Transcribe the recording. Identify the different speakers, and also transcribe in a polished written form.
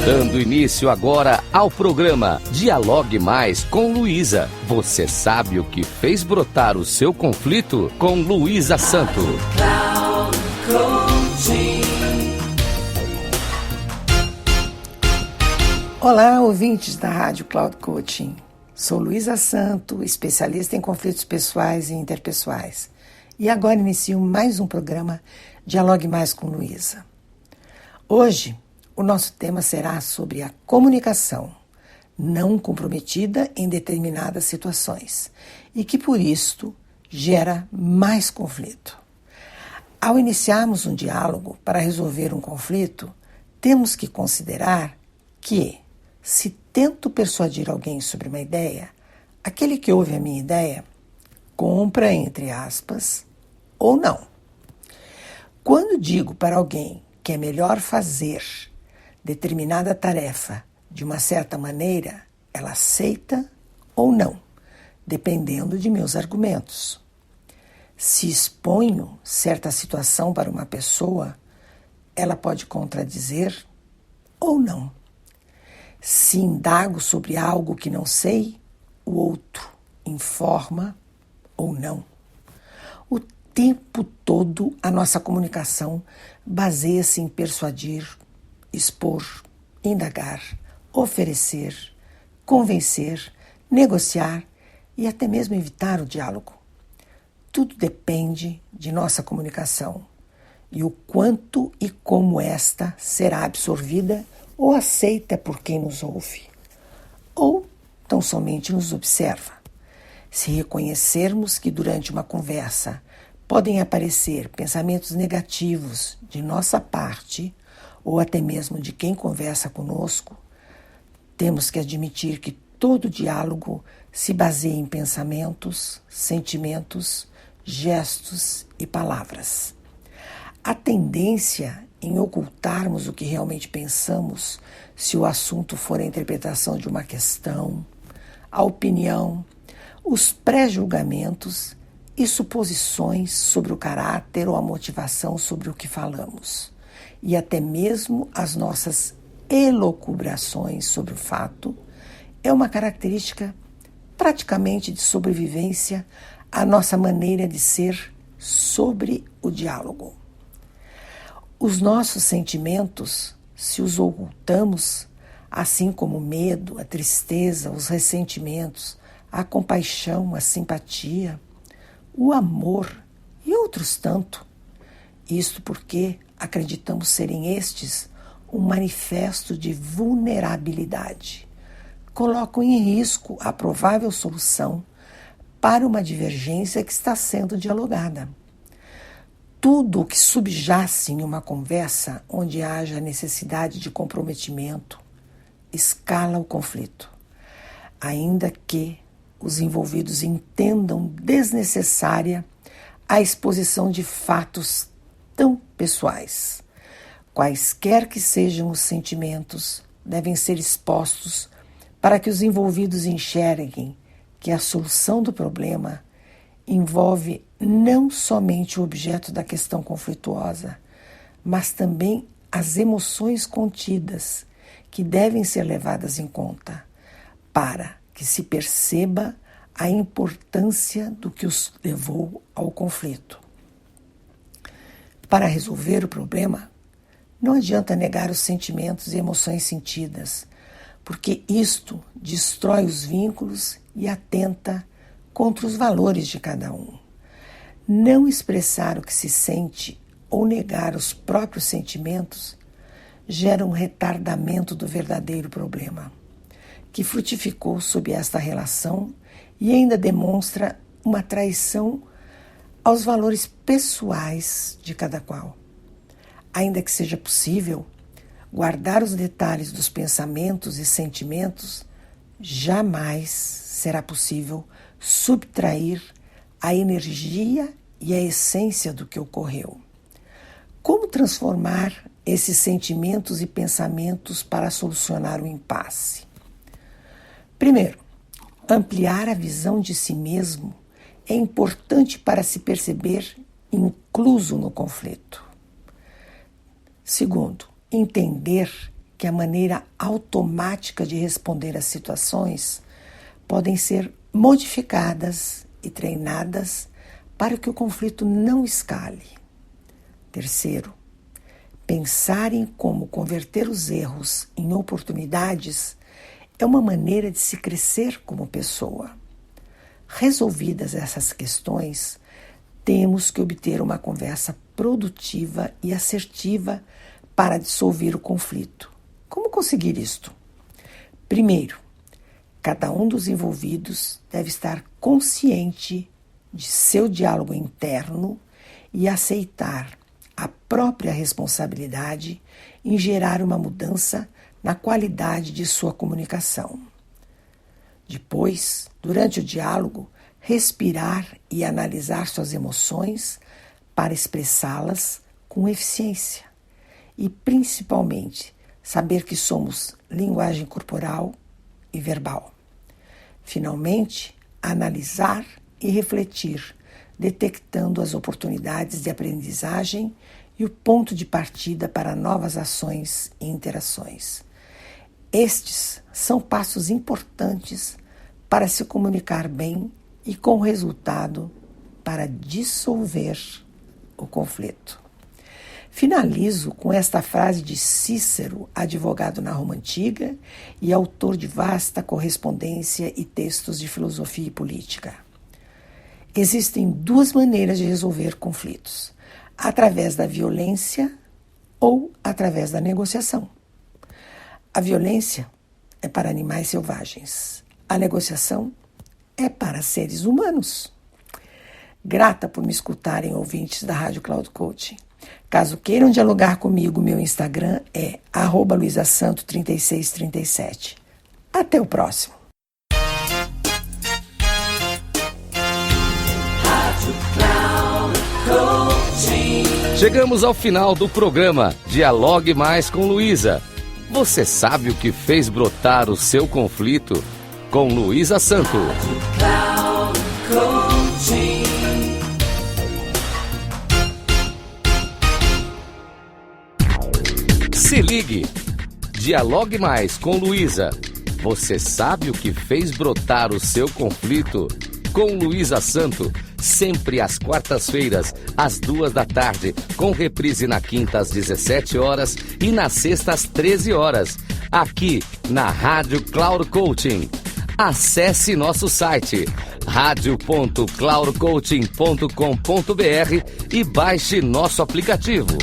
Speaker 1: Dando início agora ao programa Dialogue Mais com Luísa. Você sabe o que fez brotar o seu conflito? Com Luísa Santo.
Speaker 2: Olá, ouvintes da Rádio Cloud Coaching. Sou Luísa Santo, especialista em conflitos pessoais e interpessoais. E agora inicio mais um programa Dialogue Mais com Luísa. Hoje, o nosso tema será sobre a comunicação não comprometida em determinadas situações e que, por isto, gera mais conflito. Ao iniciarmos um diálogo para resolver um conflito, temos que considerar que, se tento persuadir alguém sobre uma ideia, aquele que ouve a minha ideia compra, entre aspas, ou não. Quando digo para alguém que é melhor fazer determinada tarefa de uma certa maneira, ela aceita ou não, dependendo de meus argumentos. Se exponho certa situação para uma pessoa, ela pode contradizer ou não. Se indago sobre algo que não sei, o outro informa ou não. O tempo todo a nossa comunicação baseia-se em persuadir, expor, indagar, oferecer, convencer, negociar e até mesmo evitar o diálogo. Tudo depende de nossa comunicação e o quanto e como esta será absorvida ou aceita por quem nos ouve, ou tão somente nos observa. Se reconhecermos que durante uma conversa podem aparecer pensamentos negativos de nossa parte, ou até mesmo de quem conversa conosco, temos que admitir que todo diálogo se baseia em pensamentos, sentimentos, gestos e palavras. A tendência em ocultarmos o que realmente pensamos, se o assunto for a interpretação de uma questão, a opinião, os pré-julgamentos e suposições sobre o caráter ou a motivação sobre o que falamos, e até mesmo as nossas elucubrações sobre o fato, é uma característica praticamente de sobrevivência à nossa maneira de ser sobre o diálogo. Os nossos sentimentos, se os ocultamos, assim como o medo, a tristeza, os ressentimentos, a compaixão, a simpatia, o amor e outros tanto. Isto porque acreditamos serem estes um manifesto de vulnerabilidade. Colocam em risco a provável solução para uma divergência que está sendo dialogada. Tudo o que subjace em uma conversa onde haja necessidade de comprometimento escala o conflito, ainda que os envolvidos entendam desnecessária a exposição de fatos tão pessoais. Quaisquer que sejam os sentimentos, devem ser expostos para que os envolvidos enxerguem que a solução do problema envolve não somente o objeto da questão conflituosa, mas também as emoções contidas que devem ser levadas em conta, para que se perceba a importância do que os levou ao conflito. Para resolver o problema, não adianta negar os sentimentos e emoções sentidas, porque isto destrói os vínculos e atenta contra os valores de cada um. Não expressar o que se sente ou negar os próprios sentimentos gera um retardamento do verdadeiro problema, que frutificou sob esta relação e ainda demonstra uma traição aos valores pessoais de cada qual. Ainda que seja possível guardar os detalhes dos pensamentos e sentimentos, jamais será possível subtrair a energia e a essência do que ocorreu. Como transformar esses sentimentos e pensamentos para solucionar o impasse? Primeiro, ampliar a visão de si mesmo é importante para se perceber incluso no conflito. Segundo, entender que a maneira automática de responder às situações podem ser modificadas e treinadas para que o conflito não escale. Terceiro, pensar em como converter os erros em oportunidades é uma maneira de se crescer como pessoa. Resolvidas essas questões, temos que obter uma conversa produtiva e assertiva para dissolver o conflito. Como conseguir isto? Primeiro, cada um dos envolvidos deve estar consciente de seu diálogo interno e aceitar a própria responsabilidade em gerar uma mudança na qualidade de sua comunicação. Depois, durante o diálogo, respirar e analisar suas emoções para expressá-las com eficiência. E, principalmente, saber que somos linguagem corporal e verbal. Finalmente, analisar e refletir, detectando as oportunidades de aprendizagem e o ponto de partida para novas ações e interações. Estes são passos importantes para se comunicar bem e com resultado para dissolver o conflito. Finalizo com esta frase de Cícero, advogado na Roma Antiga e autor de vasta correspondência e textos de filosofia e política. Existem duas maneiras de resolver conflitos: através da violência ou através da negociação. A violência é para animais selvagens. A negociação é para seres humanos. Grata por me escutarem, ouvintes da Rádio Cloud Coaching. Caso queiram dialogar comigo, meu Instagram é @luisasanto3637. Até o próximo.
Speaker 1: Chegamos ao final do programa Dialogue Mais com Luísa. Você sabe o que fez brotar o seu conflito? Com Luísa Santo. Se ligue. Dialogue Mais com Luísa. Você sabe o que fez brotar o seu conflito? Com Luísa Santo, sempre às quartas-feiras, às 14h, com reprise na quinta às 17 horas e na sexta às 13 horas, aqui na Rádio Cloud Coaching. Acesse nosso site radio.cloudcoaching.com.br e baixe nosso aplicativo.